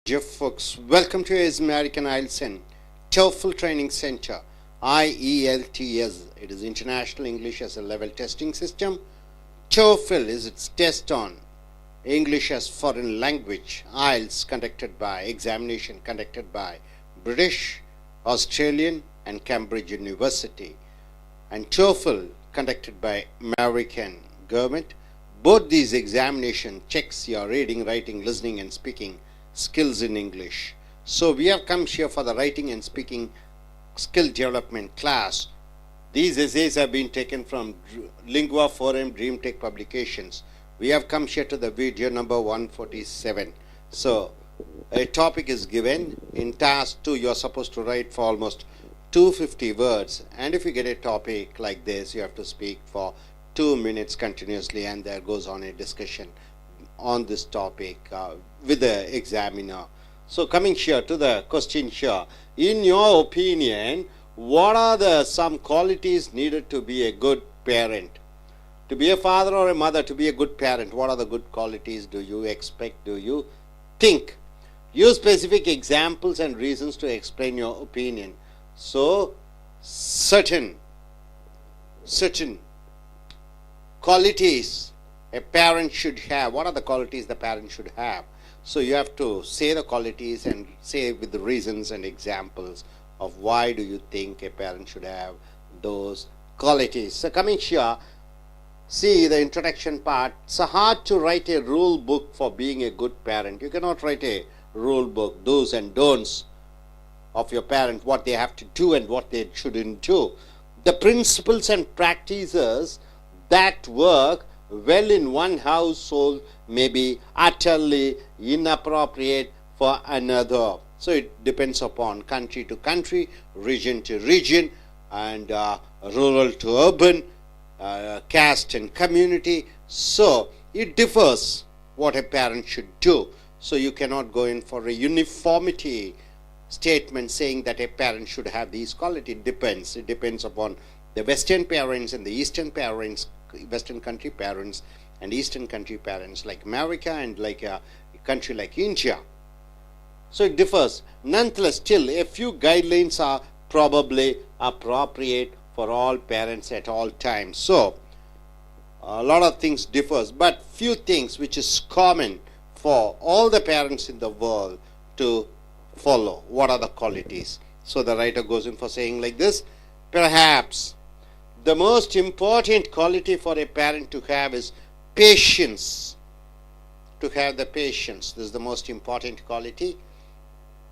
Dear folks, welcome to his American I.E.L.T.S and Toefl Training Center, I.E.L.T.S. It is International English as a Level Testing System. Toefl is its test on English as Foreign Language. I.E.L.T.S examination conducted by British, Australian and Cambridge University, and Toefl conducted by American government. Both these examination checks your reading, writing, listening and speaking skills in English. So we have come here for the writing and speaking skill development class. These essays have been taken from Lingua Forum Dream Tech publications. We have come here to the video number 147. So a topic is given. In task 2 you are supposed to write for almost 250 words, and if you get a topic like this you have to speak for 2 minutes continuously, and there goes on a discussion on this topic with the examiner. So coming here to the question here, in your opinion, what are the some qualities needed to be a good parent? To be a father or a mother, to be a good parent, what are the good qualities do you expect, do you think? Use specific examples and reasons to explain your opinion. So certain qualities a parent should have. What are the qualities the parent should have? So you have to say the qualities and say with the reasons and examples of why do you think a parent should have those qualities. So coming here, see the introduction part. It's hard to write a rule book for being a good parent. You cannot write a rule book, do's and don'ts of your parent, what they have to do and what they shouldn't do. The principles and practices that work well in one household may be utterly inappropriate for another. So it depends upon country to country, region to region, and rural to urban, caste and community. So it differs what a parent should do. So you cannot go in for a uniformity statement saying that a parent should have these qualities. It depends upon the Western parents and the Eastern parents, Western country parents and Eastern country parents like America and like a country like India. So it differs. Nonetheless, still a few guidelines are probably appropriate for all parents at all times. So a lot of things differs, but few things which is common for all the parents in the world to follow. What are the qualities? So the writer goes in for saying like this: perhaps the most important quality for a parent to have is patience. To have the patience. This is the most important quality.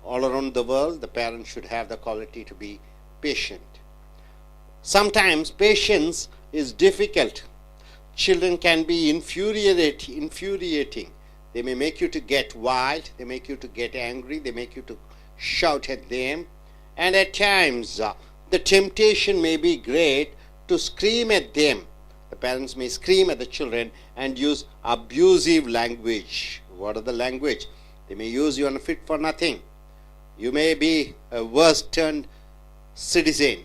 All around the world, the parent should have the quality to be patient. Sometimes patience is difficult. Children can be infuriating. They may make you to get wild. They make you to get angry. They make you to shout at them. And at times, the temptation may be great to scream at them. The parents may scream at the children and use abusive language. What are the language? They may use you on a fit for nothing. You may be a worst-turned citizen.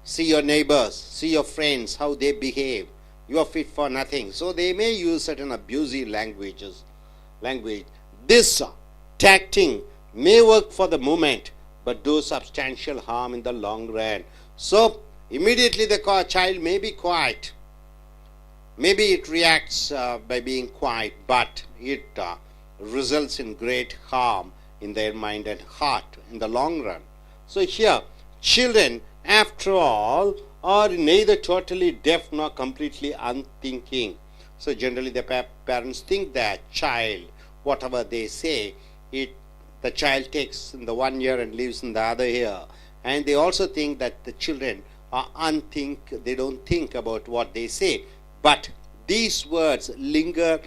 See your neighbors, see your friends, how they behave. You are fit for nothing. So they may use certain abusive language. This tacting may work for the moment, but do substantial harm in the long run. So immediately the child may be quiet. Maybe it reacts by being quiet, but it results in great harm in their mind and heart in the long run. So here, children, after all, are neither totally deaf nor completely unthinking. So generally the parents think that child, whatever they say, the child takes in the one ear and leaves in the other ear. And they also think that the children are they don't think about what they say. But these words linger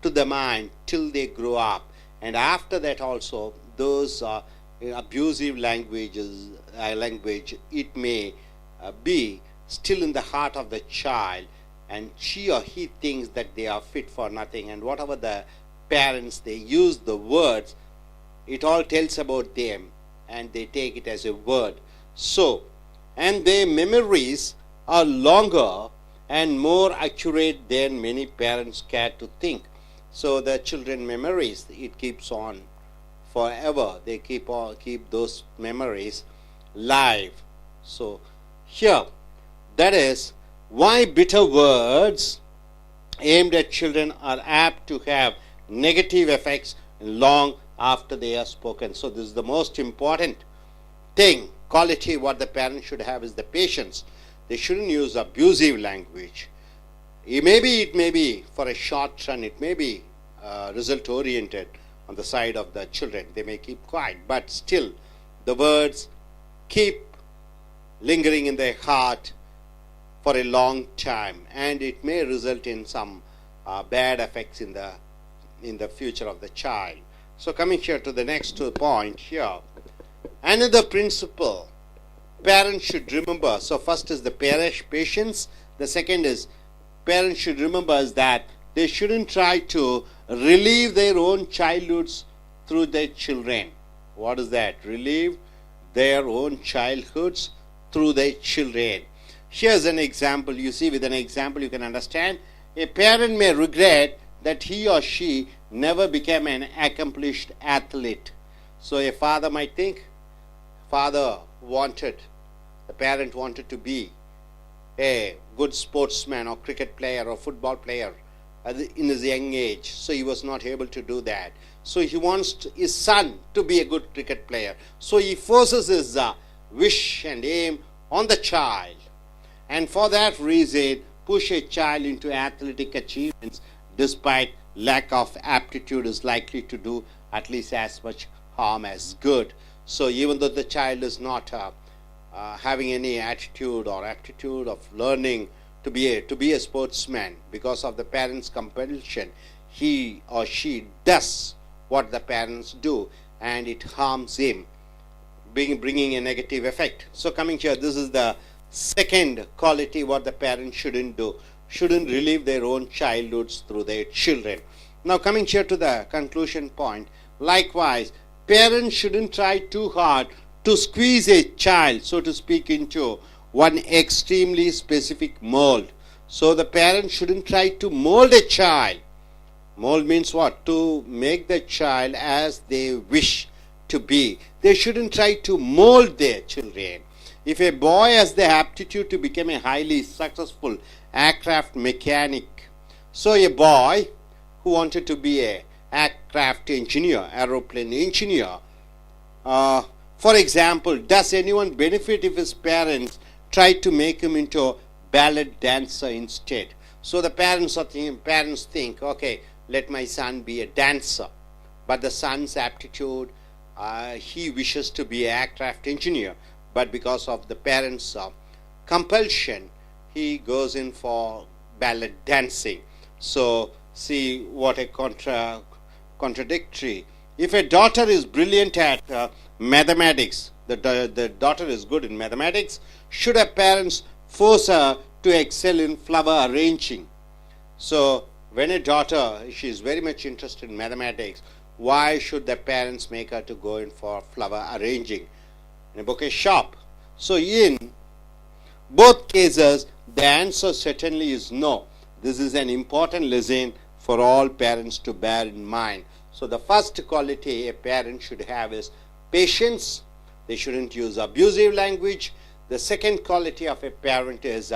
to the mind till they grow up. And after that also, those abusive language, it may be still in the heart of the child, and she or he thinks that they are fit for nothing. And whatever the parents, they use the words, it all tells about them, and they take it as a word. So, and their memories are longer and more accurate than many parents care to think. So the children memories, it keeps on forever. They keep those memories live. So here, that is why bitter words aimed at children are apt to have negative effects long after they are spoken. So this is the most important thing, quality what the parent should have is the patience. They shouldn't use abusive language. It may be for a short run, it may be result oriented on the side of the children. They may keep quiet, but still the words keep lingering in their heart for a long time, and it may result in some bad effects in the future of the child. So coming here to the next point here, another principle parents should remember. So first is the patience. The second is parents should remember is that they shouldn't try to relive their own childhoods through their children. What is that? Relive their own childhoods through their children. Here's an example. You see, with an example you can understand. A parent may regret that he or she never became an accomplished athlete. So a father might think, the parent wanted to be a good sportsman or cricket player or football player in his young age. So he was not able to do that. So he wants his son to be a good cricket player. So he forces his wish and aim on the child. And for that reason, push a child into athletic achievements despite lack of aptitude is likely to do at least as much harm as good. So even though the child is not having any attitude or aptitude of learning to be a sportsman, because of the parents' compulsion, he or she does what the parents do, and it harms him, bringing a negative effect. So coming here, this is the second quality what the parents shouldn't do. Shouldn't relive their own childhoods through their children. Now coming here to the conclusion point, likewise, parents shouldn't try too hard to squeeze a child, so to speak, into one extremely specific mold. So the parents shouldn't try to mold a child. Mold means what? To make the child as they wish to be. They shouldn't try to mold their children. If a boy has the aptitude to become a highly successful aircraft mechanic, so a boy who wanted to be a aircraft engineer, aeroplane engineer, for example, does anyone benefit if his parents try to make him into a ballet dancer instead? So the parents think, okay, let my son be a dancer, but the son's aptitude, he wishes to be an aircraft engineer, but because of the parents' compulsion, he goes in for ballet dancing. So see what a contradictory. If a daughter is brilliant at mathematics, the daughter is good in mathematics, should her parents force her to excel in flower arranging? So when a daughter, she is very much interested in mathematics, why should the parents make her to go in for flower arranging in a bouquet shop? So in both cases, the answer certainly is no. This is an important lesson for all parents to bear in mind. So the first quality a parent should have is patience. They shouldn't use abusive language. The second quality of a parent is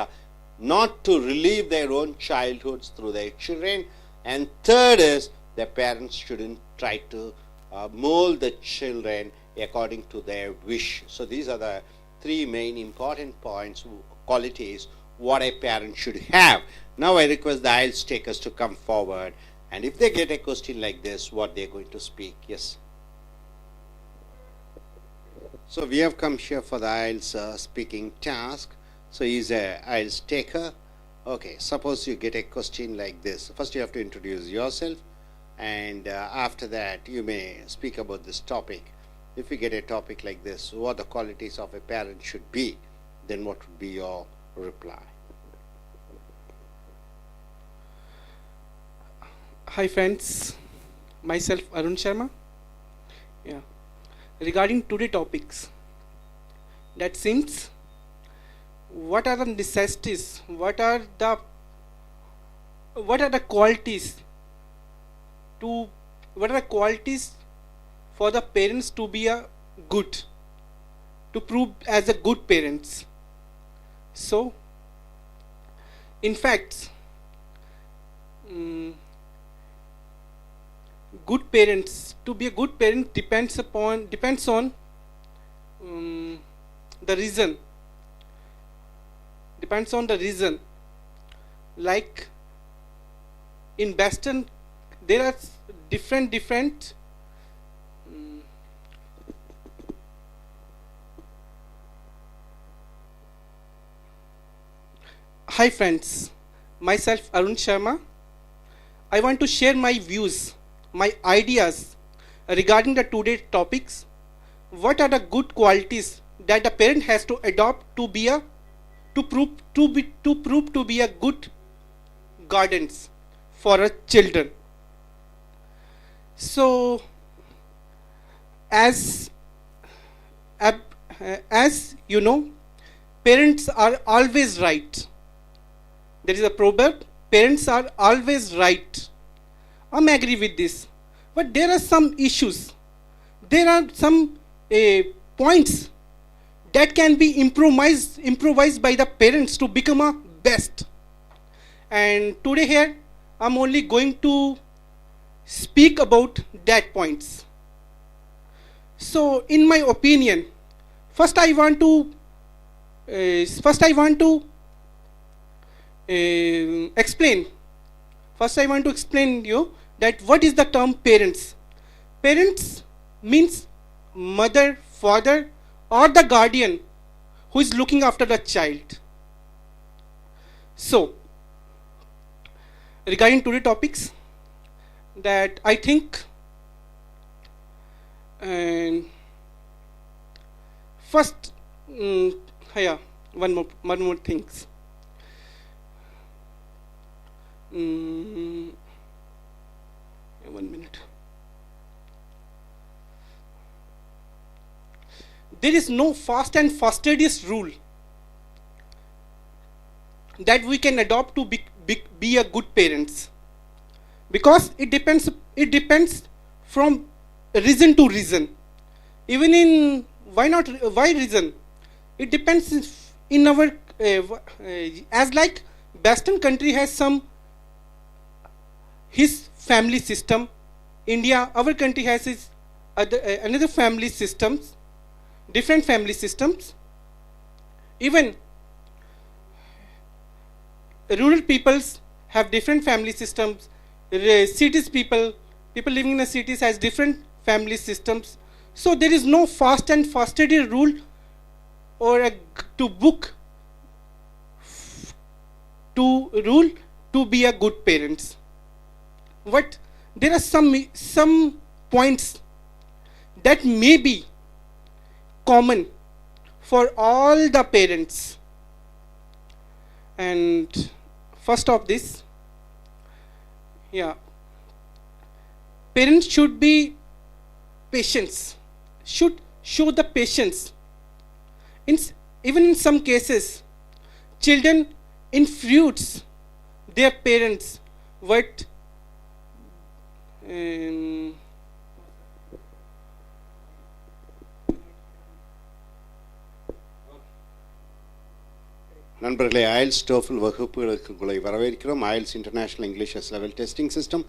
not to relive their own childhoods through their children. And third is the parents shouldn't try to mold the children according to their wish. So these are the three main important points, qualities, what a parent should have. Now I request the I.E.L.T.S takers to come forward, and if they get a question like this, what they're going to speak. Yes. So we have come here for the I.E.L.T.S speaking task. So he's a I.E.L.T.S taker. Okay, suppose you get a question like this. First you have to introduce yourself, and after that you may speak about this topic. If you get a topic like this, what the qualities of a parent should be, then what would be your reply? Hi friends, myself Arun Sharma. Yeah. Regarding today topics, that seems, what are the necessities? What are the qualities? What are the qualities for the parents to be a good, to prove as a good parents. So in fact, good parents, to be a good parent depends on the reason, depends on the reason. Like in Western, there are different Hi friends, myself Arun Sharma. I want to share my views, my ideas regarding the today's topics. What are the good qualities that a parent has to adopt to prove to be a good guardians for a children? So as you know, parents are always right. There is a proverb, parents are always right. I'm agree with this. But there are some issues. There are some points that can be improvised by the parents to become a best. And today here, I'm only going to speak about that points. So in my opinion, first I want to explain you that what is the term parents. Parents means mother, father, or the guardian who is looking after the child. So regarding today's topics, that I think first one more things. 1 minute. There is no fast and fastest rule that we can adopt to be a good parents, because it depends from reason to reason. Even in why reason, it depends in our as like Western country has some his family system. India, our country has its another family systems, different family systems. Even rural peoples have different family systems. Cities people living in the cities has different family systems. So there is no fast and fastest rule or to rule to be a good parents. But there are some points that may be common for all the parents. And first of this, parents should be patience, should show the patience. Even in some cases, children influence their parents what நண்பர்களே, IELTS Toefl வகுப்புகளுக்கு உங்களை வரவேற்கிறோம். IELTS international English level testing system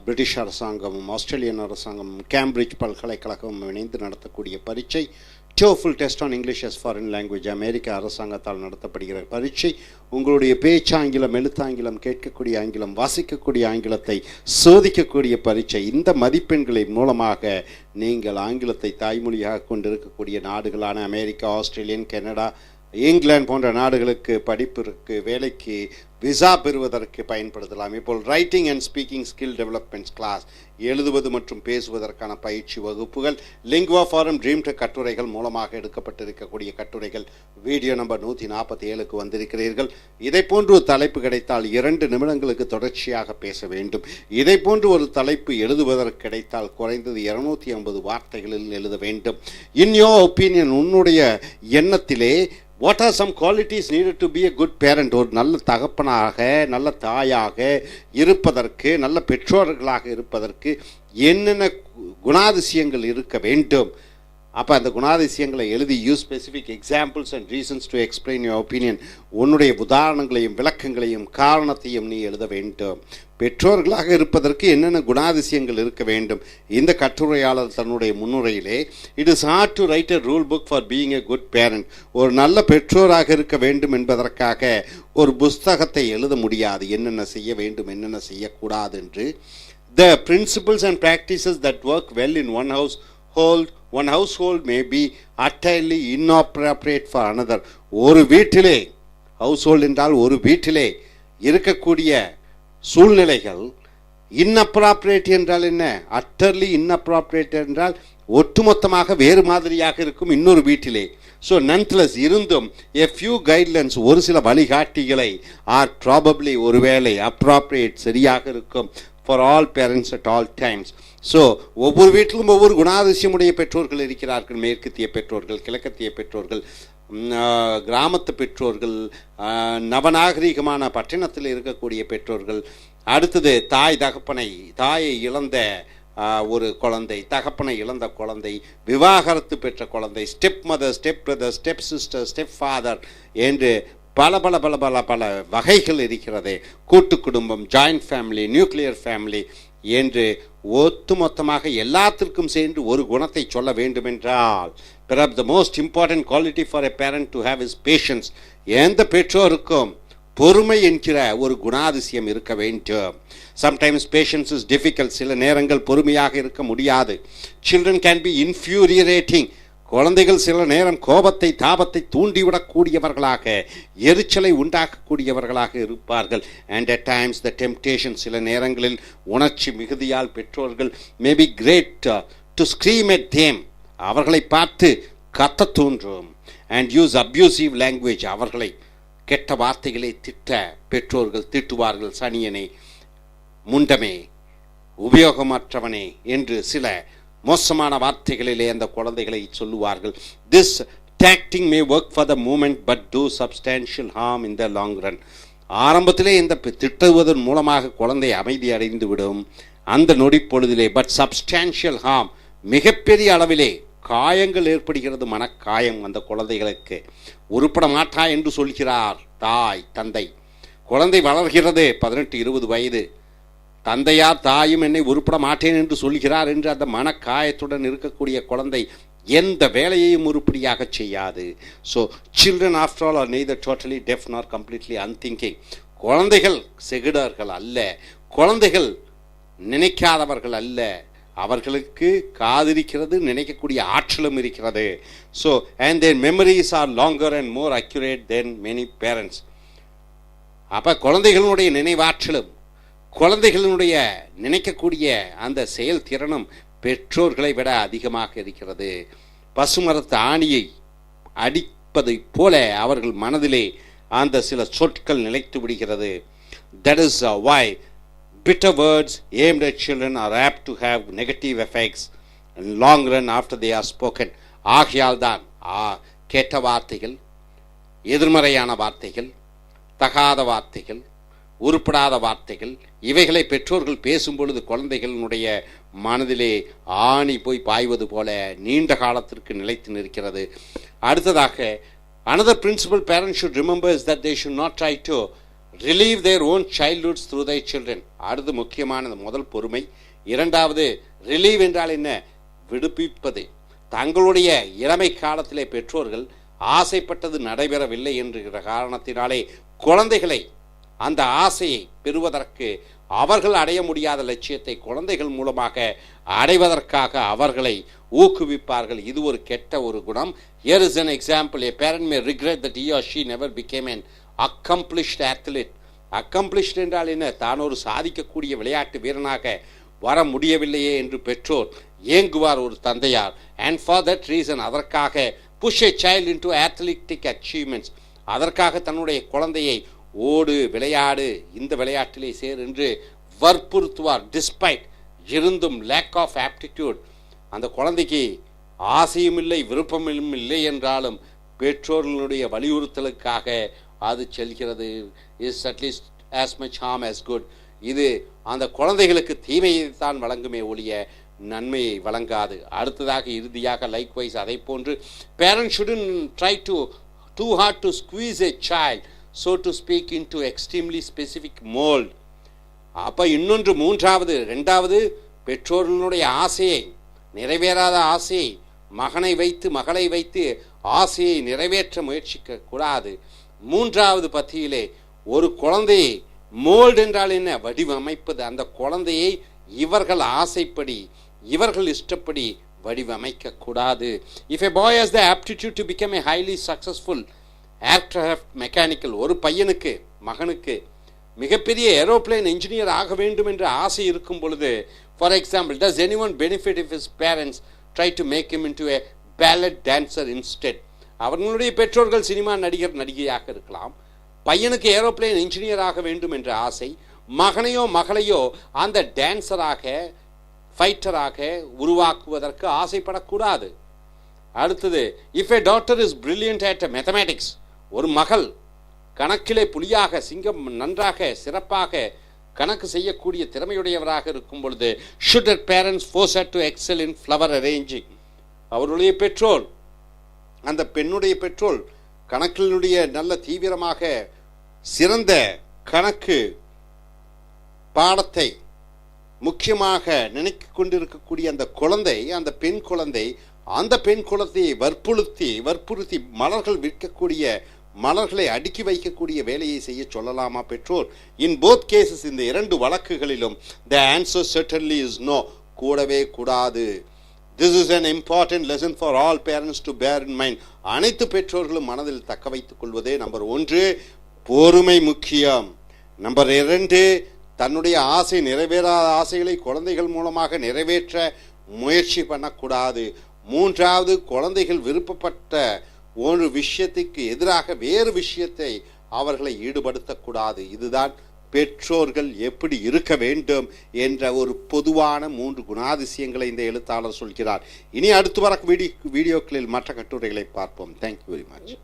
British அரசாங்கமும் Australian அரசாங்கமும் Cambridge பல்கலைக்கழகமும் இணைந்து நடத்தக்கூடிய பரீட்சை Toefl test on English as foreign language அமெரிக்க அரசாங்கத்தால் நடத்தப்படுகிற பரீட்சை. உங்களுடைய பேச்சாங்கிலம், எழுத்தாங்கிலம், கேட்கக்கூடிய ஆங்கிலம், வாசிக்கக்கூடிய ஆங்கிலத்தை சோதிக்கக்கூடிய பரீட்சை. இந்த மதிப்பெண்களின் மூலமாக நீங்கள் ஆங்கிலத்தை தாய்மொழியாக கொண்டிருக்கக்கூடிய நாடுகளான அமெரிக்கா, ஆஸ்திரேலியன், கனடா, இங்கிலாந்து போன்ற நாடுகளுக்கு படிப்பிற்கு, வேலைக்கு, விசா பெறுவதற்கு பயன்படுத்தலாம். இப்போ writing and speaking skill developments class, எழுதுவது மற்றும் பேசுவதற்கான பயிற்சி வகுப்புகள், லிங்குவா ஃபாரம் ட்ரீம் டெக் கட்டுரைகள் மூலமாக எடுக்கப்பட்டிருக்கக்கூடிய கட்டுரைகள் வீடியோ நம்பர் 147க்கு வந்திருக்கிறீர்கள். இதை போன்று ஒரு தலைப்பு கிடைத்தால் 2 நிமிடங்களுக்கு தொடர்ச்சியாக பேச வேண்டும். இதை போன்று ஒரு தலைப்பு எழுதுவதற்கு கிடைத்தால் குறைந்தது 250 வார்த்தைகளில் எழுத வேண்டும். இன் யோர் ஒப்பீனியன், உன்னுடைய எண்ணத்திலே what are some qualities needed to be a good parent? ஒரு நல்ல தகப்பனாக, நல்ல தாயாக இருப்பதற்கு, நல்ல பெற்றோர்களாக இருப்பதற்கு என்னென்ன குணாதிசயங்கள் இருக்க வேண்டும். அப்போ அந்த குணாதிசயங்களை எழுதி use specific examples and reasons to explain your opinion. உன்னுடைய உதாரணங்களையும் விளக்கங்களையும் காரணத்தையும் நீ எழுத வேண்டும். பெற்றோர்களாக இருப்பதற்கு என்னென்ன குணாதிசயங்கள் இருக்க வேண்டும்? இந்த கட்டுரையாளர் தன்னுடைய முன்னுரையிலே, it is hard to write a rule book for being a good parent. ஒரு நல்ல பெற்றோராக இருக்க வேண்டும் என்பதற்காக ஒரு புஸ்தகத்தை எழுத முடியாது, என்னென்ன செய்ய வேண்டும் என்னென்ன செய்யக்கூடாது என்று. The principles and practices that work well in one household may be utterly inappropriate for another. ஒரு வீட்டிலே, ஹவுஸ்ஹோல்ட் என்றால் ஒரு வீட்டிலே இருக்கக்கூடிய சூழ்நிலைகள் inappropriate என்றால் என்ன? utterly inappropriate என்றால் ஒட்டுமொத்தமாக வேறு மாதிரியாக இருக்கும் இன்னொரு வீட்டிலே. ஸோ nonetheless இருந்தும் a few guidelines, ஒரு சில வழிகாட்டிகளை are probably ஒருவேளை appropriate சரியாக இருக்கும் for all parents at all times. So ஒவ்வொரு வீட்டிலும் ஒவ்வொரு குணாதிசயமுடைய பெற்றோர்கள் இருக்கிறார்கள். மேற்கத்திய பெற்றோர்கள், கிழக்கத்திய பெற்றோர்கள், கிராமத்து பெற்றோர்கள், நவநாகரிகமான பட்டணத்தில் இருக்கக்கூடிய பெற்றோர்கள். அடுத்தது தாயை இழந்த ஒரு குழந்தை, தகப்பனை இழந்த குழந்தை, விவாகரத்து பெற்ற குழந்தை, step mother, step brother, step sister, step father என்று பல பல பல பல பல வகைகள் இருக்கிறது. கூட்டு குடும்பம், ஜாயிண்ட் ஃபேமிலி, நியூக்ளியர் ஃபேமிலி என்று ஒட்டுமொத்தமாக எல்லாத்திற்கும் சேர்ந்து ஒரு குணத்தை சொல்ல வேண்டுமென்றால், perhaps the most important quality for a parent to have is patience. எந்த பெற்றோருக்கும் பொறுமை என்கிற ஒரு குணாதிசயம் இருக்க வேண்டும். Sometimes patience is difficult. சில நேரங்கள் பொறுமையாக இருக்க முடியாது. Children can be infuriating. குழந்தைகள் சில நேரம் கோபத்தை, தாபத்தை தூண்டிவிடக்கூடியவர்களாக, எரிச்சலை உண்டாக்கக்கூடியவர்களாக இருப்பார்கள். And at times the temptation, சில நேரங்களில் உணர்ச்சி மிகுதியால் பெற்றோர்கள் may be great to scream at them, அவர்களை பார்த்து கத்த தோன்றும். அண்ட் யூஸ் அப்யூசிவ் லாங்குவேஜ், அவர்களை கெட்ட வார்த்தைகளை திட்ட பெற்றோர்கள் திட்டுவார்கள். சனியனே, முண்டமே, உபயோகமற்றவனே என்று சில மோசமான வார்த்தைகளிலே அந்த குழந்தைகளை சொல்லுவார்கள். This tactic may work for the moment but do substantial harm in the long run. ஆரம்பத்திலே இந்த திட்டுவதன் மூலமாக குழந்தை அமைதி அடைந்து விடும் அந்த நொடி பொழுதிலே. பட் சப்ஸ்டான்ஷியல் ஹார்ம், மிகப்பெரிய அளவிலே காயங்கள் ஏற்படுகிறது, மனக்காயம் அந்த குழந்தைகளுக்கு. உருப்பட மாட்டா என்று சொல்கிறார் தாய், தந்தை. குழந்தை வளர்கிறது, 18-20 வயது. தந்தையார் தாயும் என்னை உருப்பட மாட்டேன் என்று சொல்கிறார் என்று அந்த மனக்காயத்துடன் இருக்கக்கூடிய குழந்தை எந்த வேலையையும் உருப்படியாக செய்யாது. So children after all are neither totally deaf nor completely unthinking. குழந்தைகள் செகுடர்கள் அல்ல, குழந்தைகள் நினைக்காதவர்கள் அல்ல, அவர்களுக்கு காதிருக்கிறது, நினைக்கக்கூடிய ஆற்றலும் இருக்கிறது. So and their memories are longer and more accurate than many parents. அப்போ குழந்தைகளுடைய நினைவாற்றலும், குழந்தைகளுடைய நினைக்கக்கூடிய அந்த செயல்திறனும் பெற்றோர்களை விட அதிகமாக இருக்கிறது. பசுமரத்து ஆணியை அடிப்பதை போல அவர்கள் மனதிலே அந்த சில சொற்கள் நிலைத்து விடுகிறது. That is why bitter words aimed at children are apt to have negative effects in long run after they are spoken. ஆகையால் தான் கெட்ட வார்த்தைகள், எதிர்மறையான வார்த்தைகள், தகாத வார்த்தைகள், உருப்படாத வார்த்தைகள், இவைகளை பெற்றோர்கள் பேசும் பொழுது குழந்தைகளினுடைய மனதிலே ஆணி போய் பாய்வது போல நீண்ட காலத்திற்கு நிலைத்து நிற்கிறது. அடுத்ததாக, another principle parents should remember is that they should not try to relieve their own childhoods through their children. அடுத்து முக்கியமானது, முதல் பொறுமை. இரண்டாவது, ரிலீவ் என்றால் என்ன? விடுவிப்பது. தங்களுடைய இளமை காலத்திலே பெற்றோர்கள் ஆசைப்பட்டது நடைபெறவில்லை என்கிற காரணத்தினாலே குழந்தைகளை அந்த ஆசையை பெறுவதற்கு, அவர்கள் அடைய முடியாத லட்சியத்தை குழந்தைகள் மூலமாக அடைவதற்காக அவர்களை ஊக்குவிப்பார்கள். இது ஒரு கெட்ட ஒரு குணம். Here is an example. A parent may regret that he or she never became an accomplished athlete. Accomplished என்றால் என்ன? தான் ஒரு சாதிக்கக்கூடிய விளையாட்டு வீரனாக வர முடியவில்லையே என்று பெற்றோர் ஏங்குவார் ஒரு தந்தையார். And for that reason, அதற்காக push a child into athletic achievements, அதற்காக தன்னுடைய குழந்தையை ஓடு, விளையாடு, இந்த விளையாட்டிலே சேர் என்று வற்புறுத்துவார். டிஸ்பைட், இருந்தும் லேக் ஆஃப் ஆப்டிடியூட், அந்த குழந்தைக்கு ஆசையும் இல்லை விருப்பமும் இல்லை என்றாலும் பெற்றோர்களுடைய வலியுறுத்தலுக்காக அது செல்கிறது. Is at least as much harm as good. இது அந்த குழந்தைகளுக்கு தீமையை தான் வழங்குமே ஒழிய நன்மையை வழங்காது. அடுத்ததாக இறுதியாக லைக்வைஸ் அதை போன்று parents shouldn't try to too hard to squeeze a child so to speak into extremely specific mold. அப்போ இன்னொன்று ரெண்டாவது பெற்றோர்களுடைய ஆசையை, நிறைவேறாத ஆசையை மகனை வைத்து மகளை வைத்து ஆசையை நிறைவேற்ற முயற்சிக்க கூடாது. மூன்றாவது பத்தியிலே ஒரு குழந்தையை மோல்டு என்றால் என்ன, வடிவமைப்பது. அந்த குழந்தையை இவர்கள் ஆசைப்படி இவர்கள் இஷ்டப்படி வடிவமைக்க கூடாது. If a boy has the aptitude to become a highly successful aircraft mechanical, ஒரு பையனுக்கு மகனுக்கு மிகப்பெரிய ஏரோப்ளேன் இன்ஜினியர் ஆக வேண்டும் என்ற ஆசை இருக்கும் பொழுது, for example, does anyone benefit if his parents try to make him into a ballet dancer instead? அவர்களுடைய பெற்றோர்கள் சினிமா நடிகையாக இருக்கலாம். பையனுக்கு ஏரோப்ளேன் இன்ஜினியர் ஆக வேண்டும் என்ற ஆசை, மகனையோ மகளையோ அந்த டான்சராக ஃபைட்டராக உருவாக்குவதற்கு ஆசைப்படக்கூடாது. அடுத்தது, if a daughter is brilliant at mathematics, ஒரு மகள் கணக்கிலே புலியாக சிங்கம் நன்றாக சிறப்பாக கணக்கு செய்யக்கூடிய திறமையுடையவராக இருக்கும் பொழுது, should her parents force her to excel in flower arranging? அவருடைய பெற்றோர், அந்த பெண்ணுடைய பெற்றோர் கணக்கினுடைய நல்ல தீவிரமாக சிறந்த கணக்கு பாடத்தை முக்கியமாக நினைக்க கொண்டிருக்கக்கூடிய அந்த குழந்தை, அந்த பெண் குழந்தையை வற்புறுத்தி மலர்கள் விற்கக்கூடிய மலர்களை அடுக்கி வைக்கக்கூடிய வேலையை செய்ய சொல்லலாமா பெற்றோர்? இன் போத் கேசஸ், இந்த இரண்டு வழக்குகளிலும் the answer certainly is no, கூடவே கூடாது. This is an important lesson for all parents to bear in mind. அனைத்து பெற்றோர்களும் மனதில் தக்க வைத்துக் கொள்வதே. நம்பர் 1, பொறுமை முக்கியம். நம்பர் 2, தன்னுடைய ஆசை, நிறைவேறாத ஆசைகளை குழந்தைகள் மூலமாக நிறைவேற்ற முயற்சி பண்ணக்கூடாது. 3வது, குழந்தைகள் விருப்பப்பட்ட ஒரு விஷயத்துக்கு எதிராக வேறு விஷயத்தை அவர்களை ஈடுபடுத்தக்கூடாது. இதுதான் பெற்றோர்கள் எப்படி இருக்க வேண்டும் என்ற ஒரு பொதுவான 3 குணாதிசயங்களை இந்த எழுத்தாளர் சொல்கிறார். இனி அடுத்து வர வீடியோக்களில் மற்ற கட்டுரைகளை பார்ப்போம். Thank you very much.